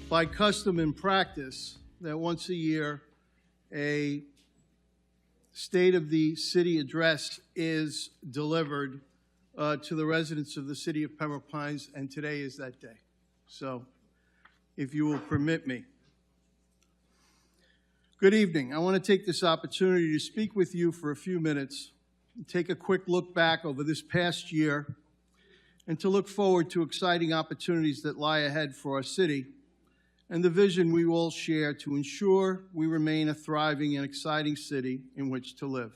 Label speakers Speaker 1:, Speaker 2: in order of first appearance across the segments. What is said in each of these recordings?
Speaker 1: by custom and practice that once a year a State of the City address is delivered to the residents of the city of Pembroke Pines, and today is that day. So, if you will permit me. Good evening. I want to take this opportunity to speak with you for a few minutes and take a quick look back over this past year and to look forward to exciting opportunities that lie ahead for our city and the vision we all share to ensure we remain a thriving and exciting city in which to live.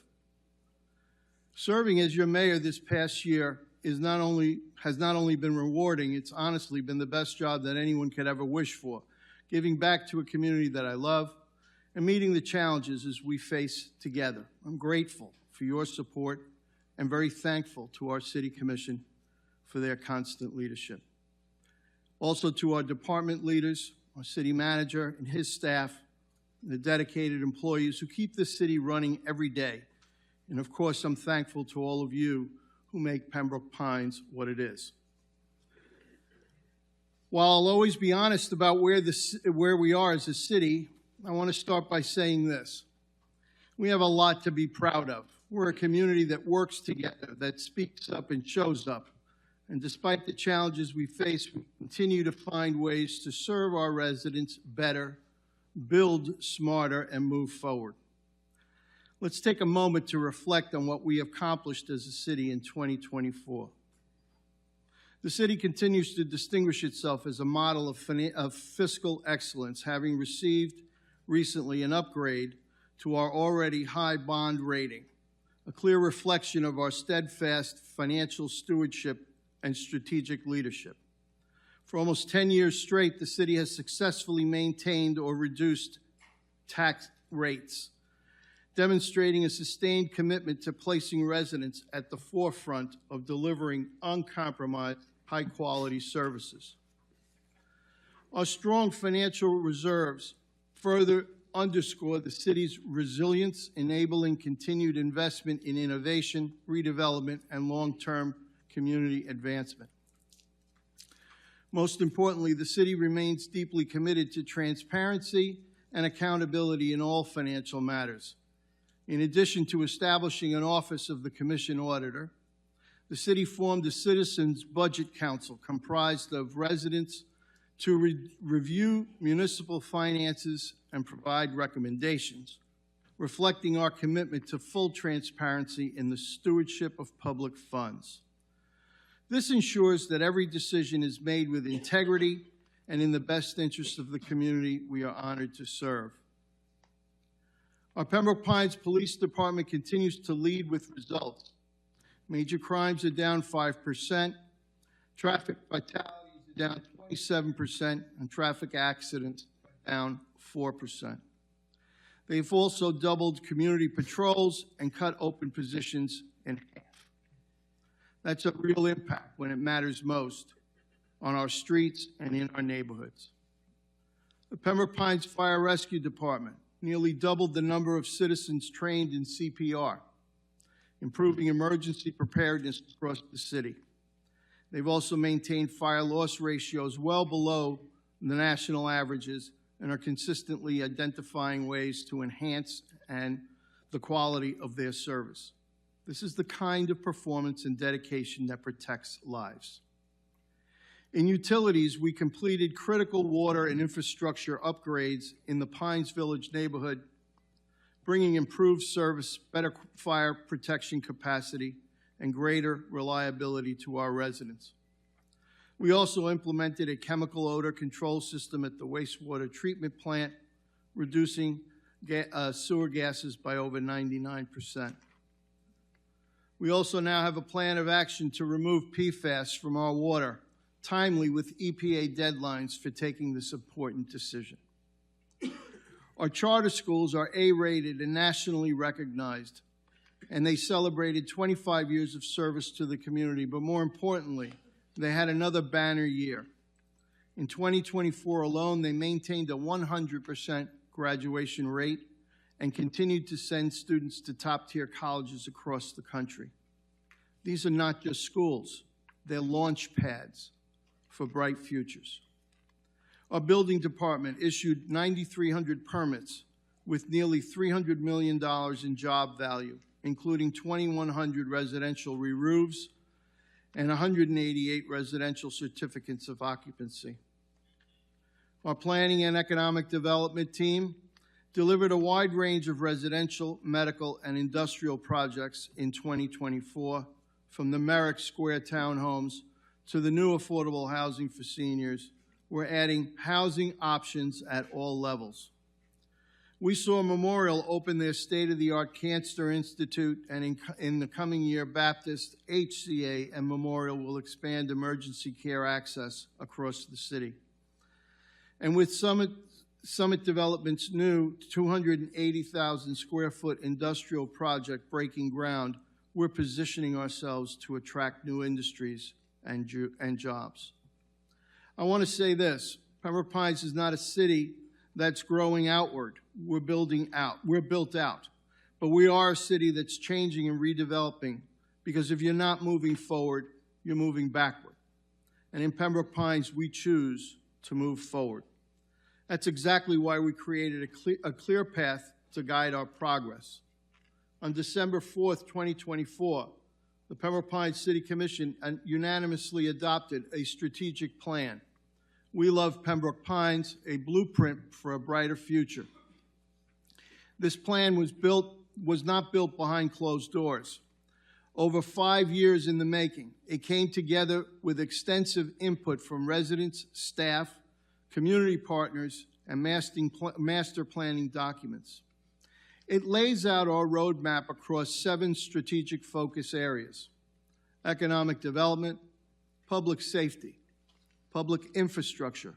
Speaker 1: Serving as your mayor this past year has not only been rewarding, it's honestly been the best job that anyone could ever wish for, giving back to a community that I love and meeting the challenges as we face together. I'm grateful for your support and very thankful to our City Commission for their constant leadership. Also to our department leaders, our city manager and his staff, and the dedicated employees who keep this city running every day. And of course, I'm thankful to all of you who make Pembroke Pines what it is. While I'll always be honest about where we are as a city, I want to start by saying this. We have a lot to be proud of. We're a community that works together, that speaks up and shows up. And despite the challenges we face, we continue to find ways to serve our residents better, build smarter, and move forward. Let's take a moment to reflect on what we have accomplished as a city in 2024. The city continues to distinguish itself as a model of fiscal excellence, having received recently an upgrade to our already high bond rating, a clear reflection of our steadfast financial stewardship and strategic leadership. For almost 10 years straight, the city has successfully maintained or reduced tax rates, demonstrating a sustained commitment to placing residents at the forefront of delivering uncompromised, high-quality services. Our strong financial reserves further underscore the city's resilience, enabling continued investment in innovation, redevelopment, and long-term community advancement. Most importantly, the city remains deeply committed to transparency and accountability in all financial matters. In addition to establishing an office of the Commission Auditor, the city formed a Citizens Budget Council comprised of residents to review municipal finances and provide recommendations, reflecting our commitment to full transparency in the stewardship of public funds. This ensures that every decision is made with integrity and in the best interest of the community we are honored to serve. Our Pembroke Pines Police Department continues to lead with results. Major crimes are down 5%, traffic fatalities are down 27%, and traffic accidents are down 4%. They've also doubled community patrols and cut open positions in half. That's a real impact when it matters most on our streets and in our neighborhoods. The Pembroke Pines Fire Rescue Department nearly doubled the number of citizens trained in CPR, improving emergency preparedness across the city. They've also maintained fire loss ratios well below the national averages and are consistently identifying ways to enhance the quality of their service. This is the kind of performance and dedication that protects lives. In utilities, we completed critical water and infrastructure upgrades in the Pines Village neighborhood, bringing improved service, better fire protection capacity, and greater reliability to our residents. We also implemented a chemical odor control system at the wastewater treatment plant, reducing sewer gases by over 99%. We also now have a plan of action to remove PFAS from our water, timely with EPA deadlines for taking this important decision. Our charter schools are A-rated and nationally recognized, and they celebrated 25 years of service to the community, but more importantly, they had another banner year. In 2024 alone, they maintained a 100% graduation rate and continued to send students to top-tier colleges across the country. These are not just schools, they're launch pads for bright futures. Our building department issued 9,300 permits with nearly $300 million in job value, including 2,100 residential re-roofs and 188 residential certificates of occupancy. Our planning and economic development team delivered a wide range of residential, medical, and industrial projects in 2024, from the Merrick Square townhomes to the new affordable housing for seniors. We're adding housing options at all levels. We saw Memorial open their state-of-the-art Cancer Institute, and in the coming year, Baptist, HCA, and Memorial will expand emergency care access across the city. And with Summit Development's new 280,000 square foot industrial project breaking ground, we're positioning ourselves to attract new industries and jobs. I want to say this: Pembroke Pines is not a city that's growing outward. We're built out. But we are a city that's changing and redeveloping, because if you're not moving forward, you're moving backward. And in Pembroke Pines, we choose to move forward. That's exactly why we created a clear path to guide our progress. On December 4th, 2024, the Pembroke Pines City Commission unanimously adopted a strategic plan. We love Pembroke Pines, a blueprint for a brighter future. This plan was not built behind closed doors. Over 5 years in the making, it came together with extensive input from residents, staff, community partners, and master planning documents. It lays out our roadmap across 7 strategic focus areas: economic development, public safety, public infrastructure,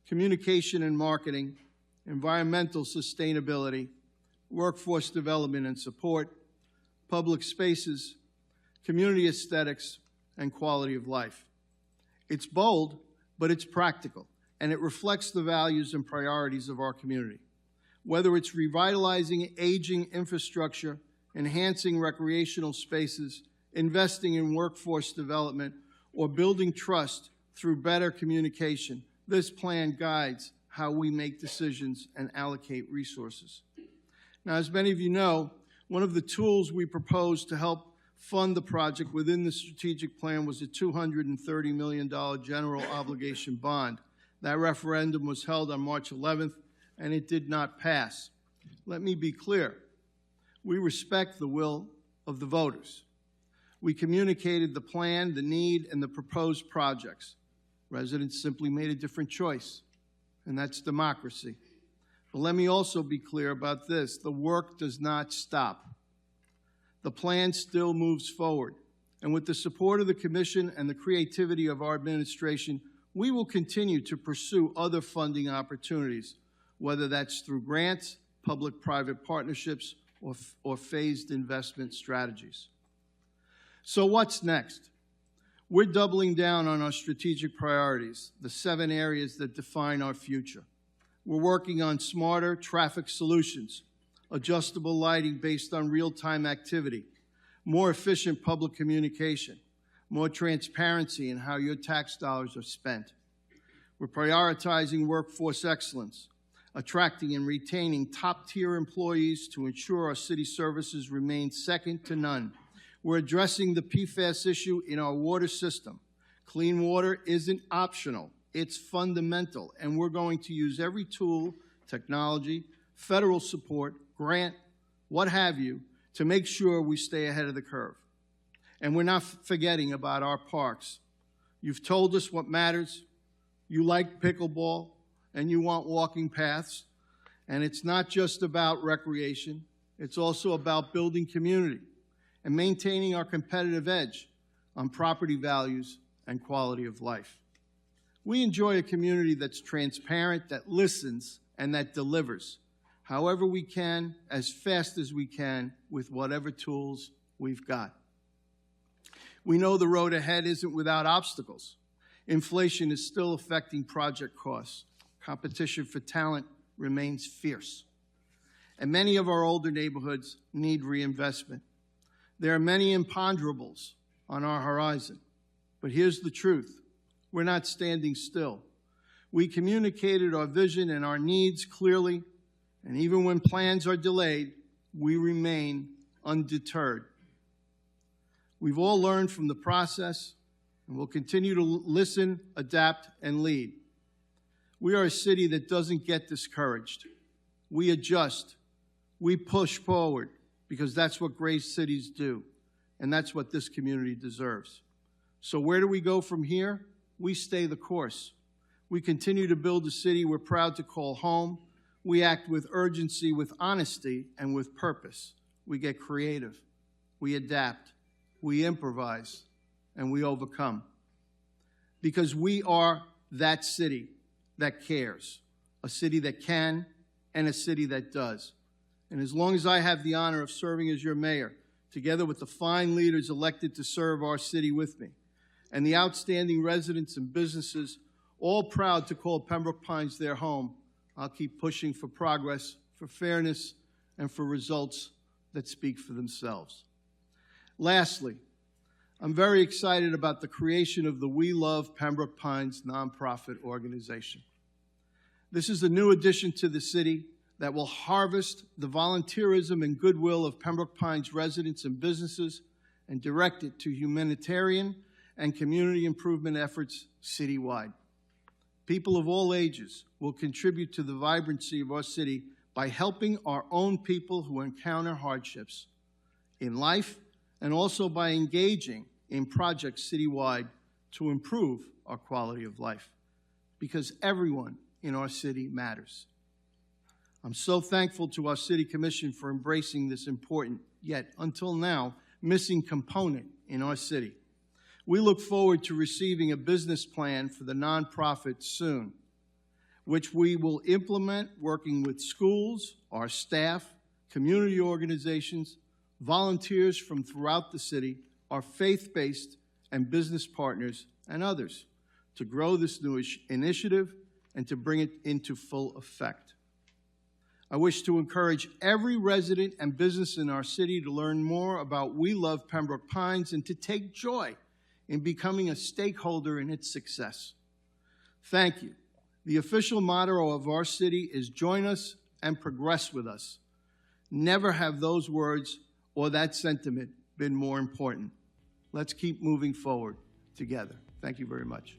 Speaker 1: communication and marketing, environmental sustainability, workforce development and support, public spaces, community aesthetics, and quality of life. It's bold, but it's practical, and it reflects the values and priorities of our community. Whether it's revitalizing aging infrastructure, enhancing recreational spaces, investing in workforce development, or building trust through better communication, this plan guides how we make decisions and allocate resources. Now, as many of you know, one of the tools we proposed to help fund the project within the strategic plan was a $230 million general obligation bond. That referendum was held on March 11th, and it did not pass. Let me be clear. We respect the will of the voters. We communicated the plan, the need, and the proposed projects. Residents simply made a different choice, and that's democracy. But let me also be clear about this: the work does not stop. The plan still moves forward, and with the support of the Commission and the creativity of our administration, we will continue to pursue other funding opportunities, whether that's through grants, public-private partnerships, or phased investment strategies. So what's next? We're doubling down on our strategic priorities, the 7 areas that define our future. We're working on smarter traffic solutions, adjustable lighting based on real-time activity, more efficient public communication, more transparency in how your tax dollars are spent. We're prioritizing workforce excellence, attracting and retaining top-tier employees to ensure our city services remain second to none. We're addressing the PFAS issue in our water system. Clean water isn't optional, it's fundamental, and we're going to use every tool, technology, federal support, grant, what have you, to make sure we stay ahead of the curve. And we're not forgetting about our parks. You've told us what matters. You like pickleball, and you want walking paths. And it's not just about recreation. It's also about building community and maintaining our competitive edge on property values and quality of life. We enjoy a community that's transparent, that listens, and that delivers, however we can, as fast as we can, with whatever tools we've got. We know the road ahead isn't without obstacles. Inflation is still affecting project costs. Competition for talent remains fierce. And many of our older neighborhoods need reinvestment. There are many imponderables on our horizon. But here's the truth. We're not standing still. We communicated our vision and our needs clearly, and even when plans are delayed, we remain undeterred. We've all learned from the process, and we'll continue to listen, adapt, and lead. We are a city that doesn't get discouraged. We adjust. We push forward, because that's what great cities do, and that's what this community deserves. So where do we go from here? We stay the course. We continue to build a city we're proud to call home. We act with urgency, with honesty, and with purpose. We get creative. We adapt. We improvise. And we overcome. Because we are that city that cares, a city that can, and a city that does. And as long as I have the honor of serving as your mayor, together with the fine leaders elected to serve our city with me, and the outstanding residents and businesses, all proud to call Pembroke Pines their home, I'll keep pushing for progress, for fairness, and for results that speak for themselves. Lastly, I'm very excited about the creation of the We Love Pembroke Pines nonprofit organization. This is a new addition to the city that will harvest the volunteerism and goodwill of Pembroke Pines residents and businesses and direct it to humanitarian and community improvement efforts citywide. People of all ages will contribute to the vibrancy of our city by helping our own people who encounter hardships in life, and also by engaging in projects citywide to improve our quality of life, because everyone in our city matters. I'm so thankful to our City Commission for embracing this important, yet until now, missing component in our city. We look forward to receiving a business plan for the nonprofit soon, which we will implement working with schools, our staff, community organizations, volunteers from throughout the city, our faith-based and business partners, and others to grow this new initiative and to bring it into full effect. I wish to encourage every resident and business in our city to learn more about We Love Pembroke Pines and to take joy in becoming a stakeholder in its success. Thank you. The official motto of our city is "Join us and progress with us." Never have those words or that sentiment been more important. Let's keep moving forward together. Thank you very much.